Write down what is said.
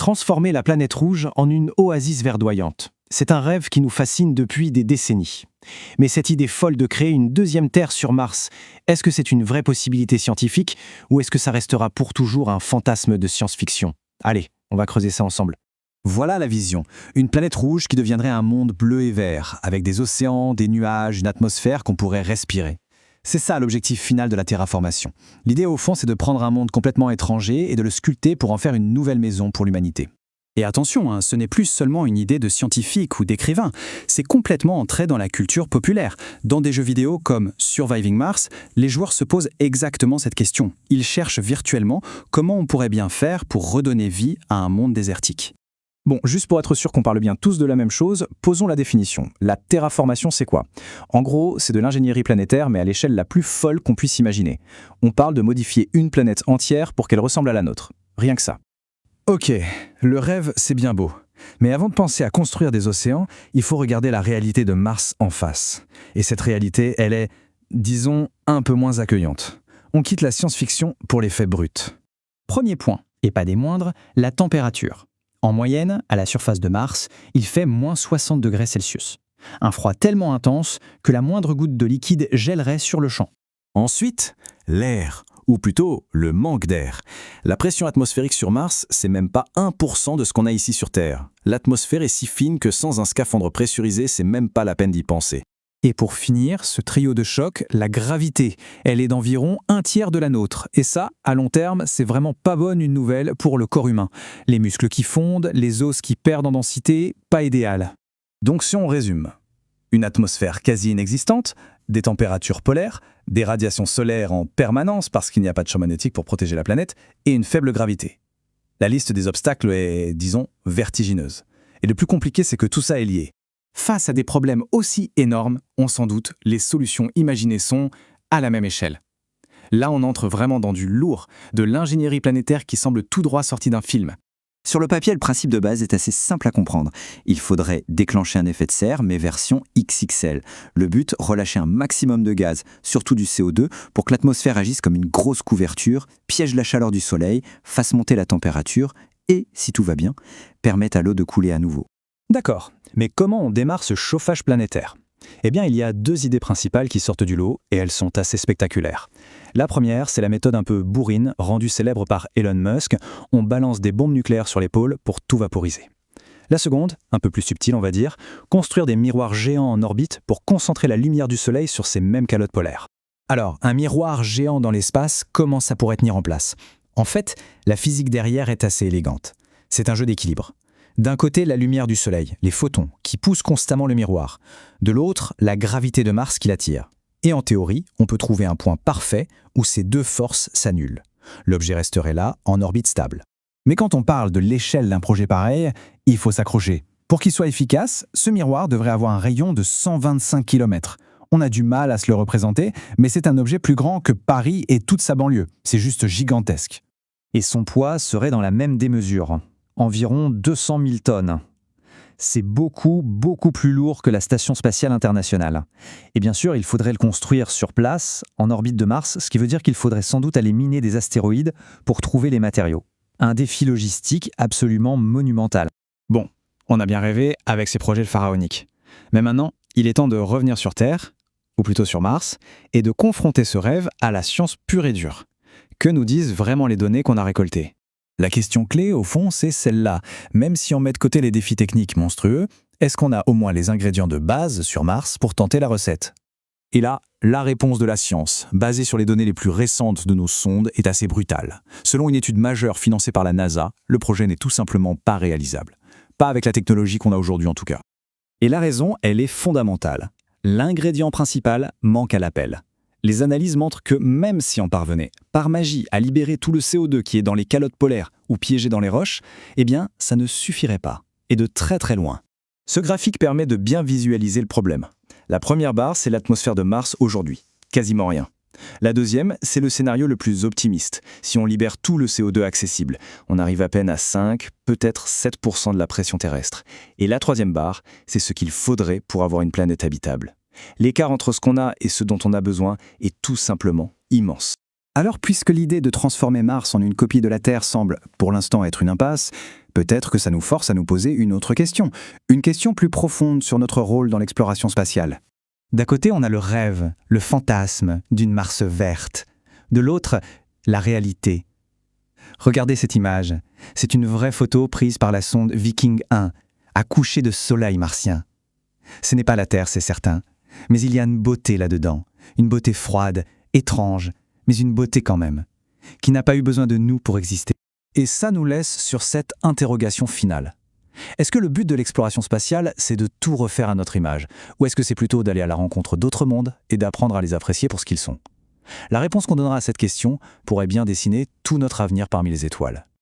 Transformer la planète rouge en une oasis verdoyante. C'est un rêve qui nous fascine depuis des décennies. Mais cette idée folle de créer une deuxième Terre sur Mars, est-ce que c'est une vraie possibilité scientifique ou est-ce que ça restera pour toujours un fantasme de science-fiction? Allez, on va creuser ça ensemble. Voilà la vision. Une planète rouge qui deviendrait un monde bleu et vert, avec des océans, des nuages, une atmosphère qu'on pourrait respirer. C'est ça l'objectif final de la terraformation. L'idée au fond, c'est de prendre un monde complètement étranger et de le sculpter pour en faire une nouvelle maison pour l'humanité. Et attention, ce n'est plus seulement une idée de scientifique ou d'écrivain, c'est complètement entré dans la culture populaire. Dans des jeux vidéo comme Surviving Mars, les joueurs se posent exactement cette question. Ils cherchent virtuellement comment on pourrait bien faire pour redonner vie à un monde désertique. Bon, juste pour être sûr qu'on parle bien tous de la même chose, posons la définition. La terraformation, c'est quoi? En gros, c'est de l'ingénierie planétaire, mais à l'échelle la plus folle qu'on puisse imaginer. On parle de modifier une planète entière pour qu'elle ressemble à la nôtre. Rien que ça. Ok, le rêve, c'est bien beau. Mais avant de penser à construire des océans, il faut regarder la réalité de Mars en face. Et cette réalité, elle est, disons, un peu moins accueillante. On quitte la science-fiction pour les faits bruts. Premier point, et pas des moindres, la température. En moyenne, à la surface de Mars, il fait moins 60 degrés Celsius. Un froid tellement intense que la moindre goutte de liquide gèlerait sur le champ. Ensuite, l'air, ou plutôt le manque d'air. La pression atmosphérique sur Mars, c'est même pas 1% de ce qu'on a ici sur Terre. L'atmosphère est si fine que sans un scaphandre pressurisé, c'est même pas la peine d'y penser. Et pour finir, ce trio de choc, la gravité, elle est d'environ un tiers de la nôtre. Et ça, à long terme, c'est vraiment pas bonne une nouvelle pour le corps humain. Les muscles qui fondent, les os qui perdent en densité, pas idéal. Donc si on résume, une atmosphère quasi inexistante, des températures polaires, des radiations solaires en permanence parce qu'il n'y a pas de champ magnétique pour protéger la planète, et une faible gravité. La liste des obstacles est, disons, vertigineuse. Et le plus compliqué, c'est que tout ça est lié. Face à des problèmes aussi énormes, on s'en doute, les solutions imaginées sont à la même échelle. Là, on entre vraiment dans du lourd, de l'ingénierie planétaire qui semble tout droit sortie d'un film. Sur le papier, le principe de base est assez simple à comprendre. Il faudrait déclencher un effet de serre, mais version XXL. Le but, relâcher un maximum de gaz, surtout du CO2, pour que l'atmosphère agisse comme une grosse couverture, piège la chaleur du soleil, fasse monter la température et, si tout va bien, permette à l'eau de couler à nouveau. D'accord, mais comment on démarre ce chauffage planétaire? Eh bien, il y a deux idées principales qui sortent du lot, et elles sont assez spectaculaires. La première, c'est la méthode un peu bourrine, rendue célèbre par Elon Musk. On balance des bombes nucléaires sur les pôles pour tout vaporiser. La seconde, un peu plus subtile on va dire, construire des miroirs géants en orbite pour concentrer la lumière du Soleil sur ces mêmes calottes polaires. Alors, un miroir géant dans l'espace, comment ça pourrait tenir en place? En fait, la physique derrière est assez élégante. C'est un jeu d'équilibre. D'un côté, la lumière du Soleil, les photons, qui poussent constamment le miroir. De l'autre, la gravité de Mars qui l'attire. Et en théorie, on peut trouver un point parfait où ces deux forces s'annulent. L'objet resterait là, en orbite stable. Mais quand on parle de l'échelle d'un projet pareil, il faut s'accrocher. Pour qu'il soit efficace, ce miroir devrait avoir un rayon de 125 km. On a du mal à se le représenter, mais c'est un objet plus grand que Paris et toute sa banlieue. C'est juste gigantesque. Et son poids serait dans la même démesure. Environ 200 000 tonnes. C'est beaucoup, beaucoup plus lourd que la Station spatiale internationale. Et bien sûr, il faudrait le construire sur place, en orbite de Mars, ce qui veut dire qu'il faudrait sans doute aller miner des astéroïdes pour trouver les matériaux. Un défi logistique absolument monumental. Bon, on a bien rêvé avec ces projets pharaoniques. Mais maintenant, il est temps de revenir sur Terre, ou plutôt sur Mars, et de confronter ce rêve à la science pure et dure. Que nous disent vraiment les données qu'on a récoltées? La question clé, au fond, c'est celle-là. Même si on met de côté les défis techniques monstrueux, est-ce qu'on a au moins les ingrédients de base sur Mars pour tenter la recette? Et là, la réponse de la science, basée sur les données les plus récentes de nos sondes, est assez brutale. Selon une étude majeure financée par la NASA, le projet n'est tout simplement pas réalisable. Pas avec la technologie qu'on a aujourd'hui en tout cas. Et la raison, elle est fondamentale. L'ingrédient principal manque à l'appel. Les analyses montrent que même si on parvenait, par magie, à libérer tout le CO2 qui est dans les calottes polaires ou piégé dans les roches, eh bien, ça ne suffirait pas, et de très très loin. Ce graphique permet de bien visualiser le problème. La première barre, c'est l'atmosphère de Mars aujourd'hui, quasiment rien. La deuxième, c'est le scénario le plus optimiste. Si on libère tout le CO2 accessible, on arrive à peine à 5, peut-être 7% de la pression terrestre. Et la troisième barre, c'est ce qu'il faudrait pour avoir une planète habitable. L'écart entre ce qu'on a et ce dont on a besoin est tout simplement immense. Alors, puisque l'idée de transformer Mars en une copie de la Terre semble, pour l'instant, être une impasse, Peut-être que ça nous force à nous poser une autre question, une question plus profonde sur notre rôle dans l'exploration spatiale. D'un côté, on a le rêve, le fantasme d'une Mars verte. De l'autre, la réalité. Regardez cette image. C'est une vraie photo prise par la sonde Viking 1, à coucher de soleil martien. Ce n'est pas la Terre, c'est certain, mais il y a une beauté là-dedans, une beauté froide, étrange, mais une beauté quand même, qui n'a pas eu besoin de nous pour exister. Et ça nous laisse sur cette interrogation finale. Est-ce que le but de l'exploration spatiale, c'est de tout refaire à notre image, ou est-ce que c'est plutôt d'aller à la rencontre d'autres mondes et d'apprendre à les apprécier pour ce qu'ils sont ? La réponse qu'on donnera à cette question pourrait bien dessiner tout notre avenir parmi les étoiles.